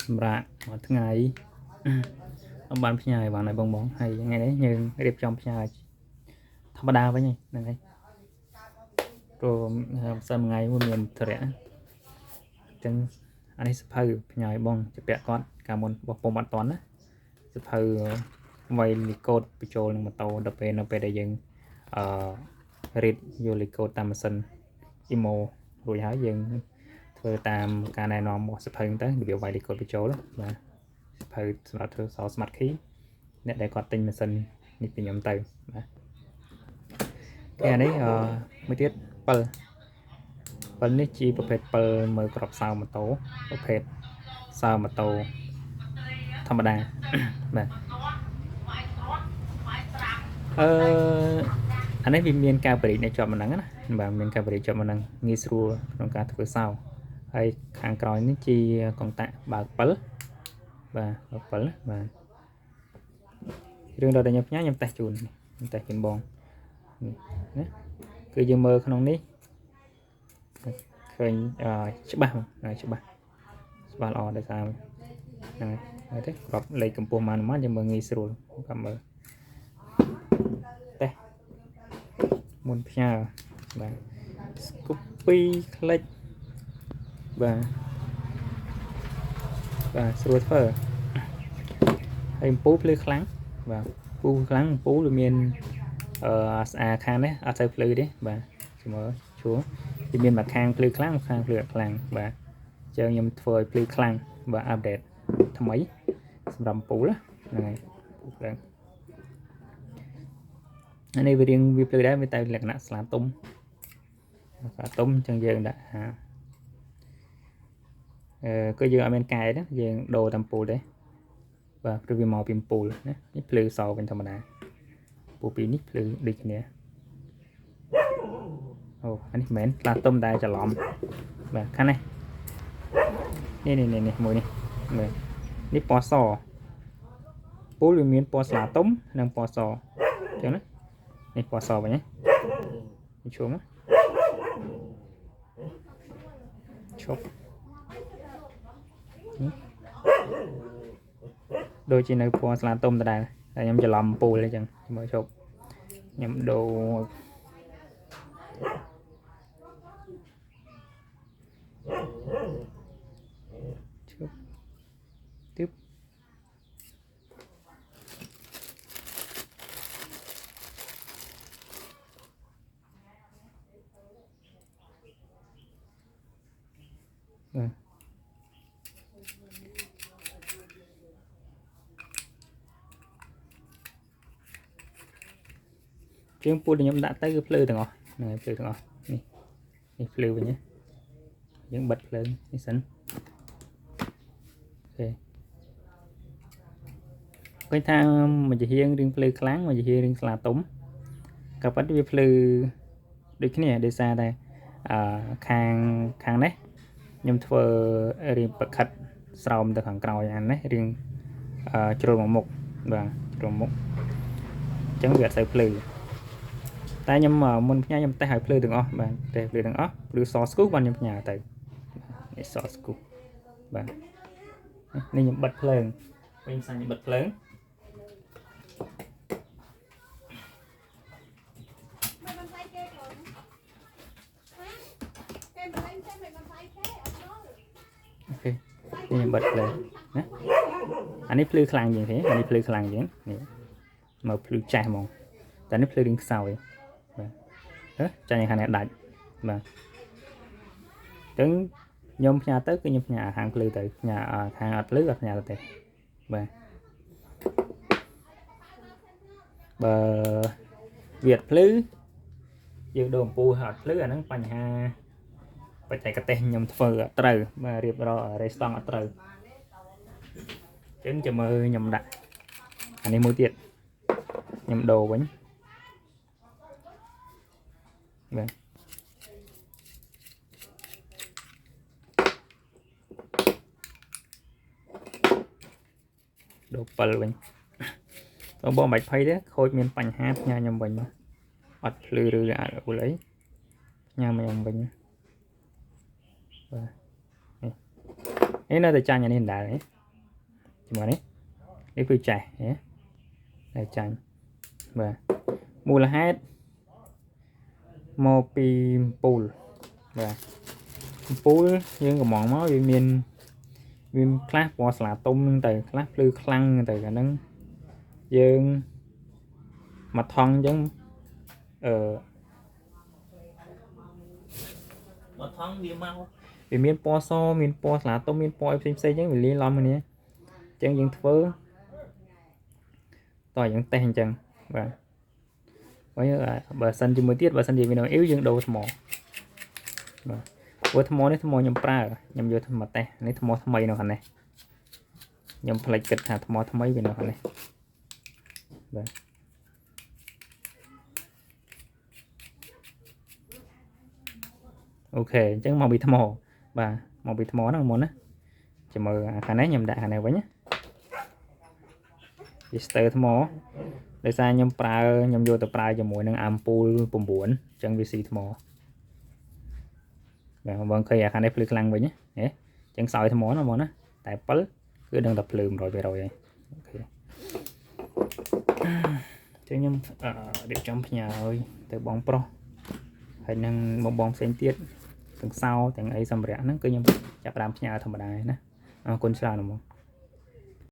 សម្រាប់មួយថ្ងៃអំបានផ្ញើឲ្យបានឲ្យបងហើយថ្ងៃនេះយើងរៀបចំផ្ញើធម្មតាវិញហ្នឹងហើយព្រោះសិនថ្ងៃមួយមានធរៈអញ្ចឹងអានេះសភៅផ្ញើឲ្យបងជាពាក់គាត់កាលមុនរបស់ពុំអត់តន់ណាសភៅវាយលីកូតបញ្ចូលនឹងម៉ូតូដល់ពេលនៅពេលដែលយើងរៀបយកលីកូតតាមម៉ាស៊ីន emo រួចហើយយើងធ្វើតាមការណែនាំរបស់សភៅទៅរបៀបវាយលីកូតបញ្ចូលបាទសភៅសម្រាប់ធ្វើសរ smart key អ្នកដែលគាត់ទិញម៉ាស៊ីននេះពីខ្ញុំទៅបាទគេអានេះមួយទៀត7នេះជាប្រភេទ7មើលក្របសៅម៉ូតូប្រភេទសៅម៉ូតូធម្មតាបាទអានេះវាមានការបរិយាជាប់មិនហ្នឹងណាបាទមានការបរិយាជាប់មិនហ្នឹងងាយស្រួលក្នុងការធ្វើសៅហើយខាងក្រោយនេះជាកុងតាក់បើក7បាទបើក7បាទរឿងដល់ខ្ញុំផ្ញើខ្ញុំតេស្តជូនខ្ញុំតេស្តជូនបងណាគឺយើងមើលក្នុងនេះឃើញច្បាស់ល្អដោយសារហ្នឹងហើយទេក្របលេខកម្ពស់ប៉ុន្មានយើងមើលងាយស្រួលគាត់មើលតេស្តមុនផ្ញើបាទ copy click បាទស្រួលធ្វើហើយអំពូលភ្លឺខ្លាំងបាទពូខ្លាំងអំពូលវាមានស្អាខាងនេះអត់ទៅភ្លឺទេបាទមើលជួវាមានមួយខាងភ្លឺខ្លាំងមួយខាងភ្លឺអត់ខ្លាំងបាទអញ្ចឹងខ្ញុំធ្វើឲ្យភ្លឺខ្លាំងបាទអាប់ដេតថ្មីសម្រាប់អំពូលហ្នឹងហើយពូភ្លើងអានេះវារៀងវាភ្លឺដែរវាតែលក្ខណៈស្លាទុំអញ្ចឹងយើងដាក់គឺយើងអត់មានកែទេយើងដូរតាមពូលទេបាទព្រោះវាមកពីពូលណានេះភ្លឺសវិញធម្មតាពូពីនេះភ្លឺដូចគ្នាអូអានេះមិនមែនស្លាទុំតែច្រឡំបាទខាងនេះមួយនេះមើលនេះពណ៌សពូលវាមានពណ៌ស្លាទុំនិងពណ៌សអញ្ចឹងណានេះពណ៌សវិញណាឈុំឈប់ដូចជានៅពណ៌ស្លាទុំដដែលតែខ្ញុំច្រឡំពូលអញ្ចឹងមើលឈប់ខ្ញុំដូរឈប់ទីបជាងពូលខ្ញុំដាក់ទៅគឺភ្លឺទាំងអស់ហ្នឹងហើយភ្លឺទាំងអស់នេះភ្លឺវិញណាយើងបិទភ្លើងនេះសិនអូខេឃើញថាមួយជាហៀងរឿងភ្លឺខ្លាំងមួយជាហៀងរឿងស្លាទុំក៏ប៉ុន្តែវាភ្លឺដូចគ្នាដោយសារតែខាងនេះខ្ញុំធ្វើរៀងប្រខិតស្រោមទៅខាងក្រោយអានេះរៀងជ្រុលមកមុខបាទជ្រុលមុខអញ្ចឹងវាអត់សូវភ្លឺតែខ្ញុំមុនផ្ញើខ្ញុំតេស្តឲ្យភ្លឺទាំងអស់បាទតេស្តភ្លឺទាំងអស់ឬសស្គូបានខ្ញុំផ្ញើទៅនេះសស្គូបាទនេះខ្ញុំបិទភ្លើងវិញសាញ់បិទភ្លើងអូខេខ្ញុំបិទភ្លើងណាអានេះភ្លឺខ្លាំងជាងទេអានេះភ្លឺខ្លាំងជាងនេះមកភ្លឺចាស់ហ្មងតែនេះភ្លឺរៀងខ្សោយបាទចាញ់ខាងនេះដាច់បាទអញ្ចឹងខ្ញុំផ្ញើទៅគឺខ្ញុំផ្ញើខាងភ្លឺទៅផ្ញើខាងអត់ភ្លឺអត់ផ្ញើទៅទេបាទបើវាអត់ភ្លឺយើងដូរអំពូលឲ្យអត់ភ្លឺអាហ្នឹងបញ្ហាបច្ចេកទេសខ្ញុំធ្វើអត់ត្រូវបាទរៀបរេស្តង់អត់ត្រូវអញ្ចឹងចាំមើលខ្ញុំដាក់អានេះមួយទៀតខ្ញុំដូរវិញបាទដូរ7វិញបងមិនបាច់ភ័យទេខូចមានបញ្ហាផ្ញើខ្ញុំវិញអត់ភ្លឺឬអត់អ៊ុលអីផ្ញើមកខ្ញុំវិញបាទ ấy nó từ chanh nhà nên đấy chỉ mà đấy cái cứ chảy nhé đây chanh và mua là hết một pi pool và pool nhưng còn món máu vì miền class was là tôm từ class lư khăn từ cả nâng dương mặt thon giống mặt thon vì mau vì miền po so miền po là tôm miền po em xây giống vì liên long này chân dân phớ tỏi những tay chân và với bờ sân chỉ mới tiết bờ sân gì vì nó yếu dương đầu mỏ với thằng mỏ nhầm pra nhầm vô thằng mặt tay lấy thằng mỏ thằng mày nào này nhầm phải kịch hạt thằng mỏ thằng mấy vì nào này ok chẳng màu bị thằng mỏ và màu bị thằng mỏ nó món á chỉ mờ khả năng nhầm đại này với nhé Easter thằng mỏ để xa nhầm pra nhầm vô tập pra cho mỗi năng ampul bùm buồn chẳng vì gì thằng mỏ vâng khi khả năng phơi lăng vậy nhé chẳng soi thằng mỏ nó món á tại pal cứ đang tập lườm rồi về rồi ok chứ nhầm để trong nhà ơi từ bóng pro hay năng một bóng xanh tiết từng sau từng ấy xong rẽ nó cứ nhầm chặt làm nhà thầm đài nè con sao nào